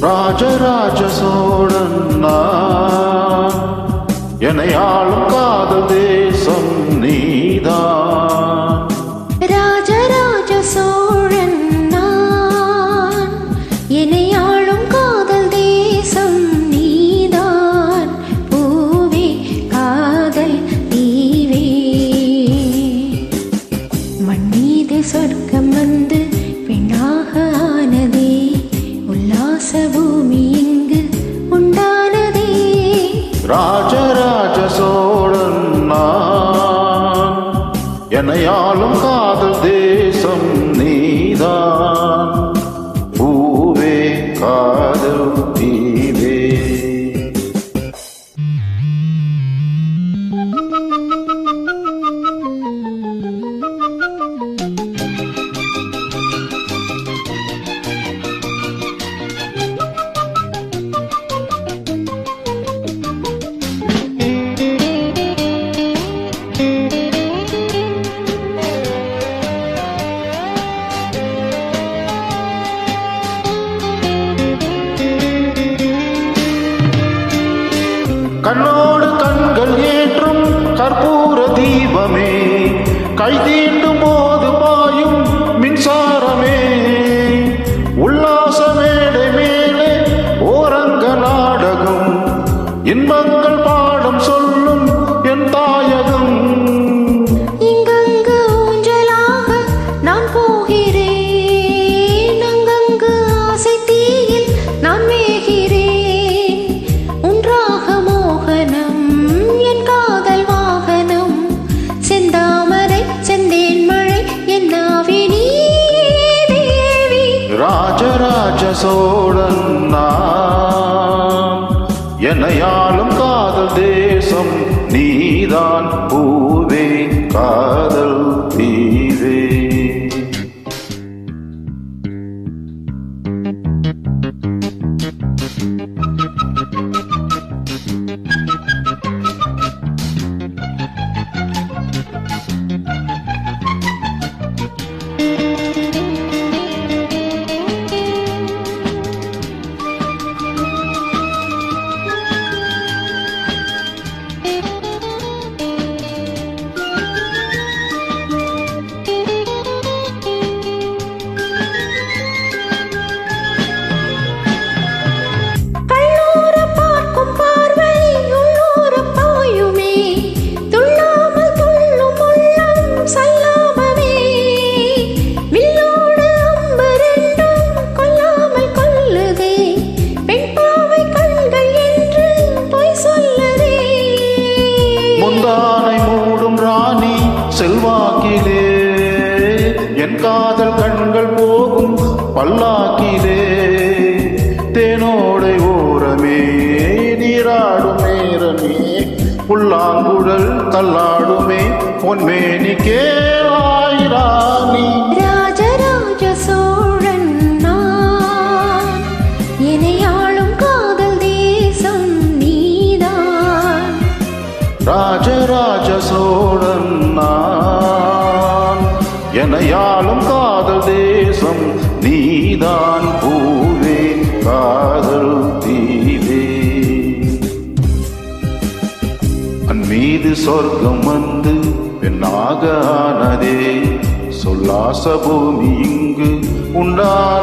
ராஜராஜ சோழன் நான், என்னை ஆளும் காதல் தேசம் நீதான். ராஜராஜ சோழன் நான், என்னை ஆளும் காதல் தேசம் நீதான். பூவே காதல் தீவே, மண் மீது சொர்க்கம் வந்து பெண்ணாக ஆனதே, உல்லாச பூமி இங்கு உண்டானதே. ராஜராஜ சோழன் நான், என்னை ஆளும் காதல் தேசம் நீதான். பூவே காதல் தீவே. கண்ணோடு கண்கள் ஏற்றும் கற்பூர தீபமே, கை தீண்டும் போது பாயும் மின்சாரமே, உல்லாச மேடை மேலே ஓரங்க நாடகம், இன்பங்கள் பாடம் சொல்லும் என் தாயகம். இங்கங்கு ஊஞ்சலாக நான் போகிறேன், அங்கங்கு ஆசை தீயில் நான் மேகிறேன். என் காதல் வாகனம் செந்தாமரை செந்தேன் மழை என் நாவே நீ தேவி. ராஜராஜ சோழன் நான், என்னை ஆளும் காதல் தேசம் நீதான். பூவே காதல் தீவே. முந்தானை மூடும் ராணி செல்வாக்கிலே, என் காதல் கண்கள் போகும் பல்லாக்கிலே, தேனோடை ஓரமே நீராடும் நேரமே, புல்லாங்குழல் தள்ளாடுமே பொன்மேனி கேளாய் ராணி. ராஜராஜ சோழன் நான், என்னை ஆளும் காதல் தேசம் நீதான். ராஜராஜ சோழன் நான், என்னை ஆளும் காதல் தேசம் நீதான். பூவே காதல் தீவே. அன்மீது சொர்க்கம் வந்து பெண்ணாக ஆனதே, சொல்லாச பூமி இங்கு உண்டான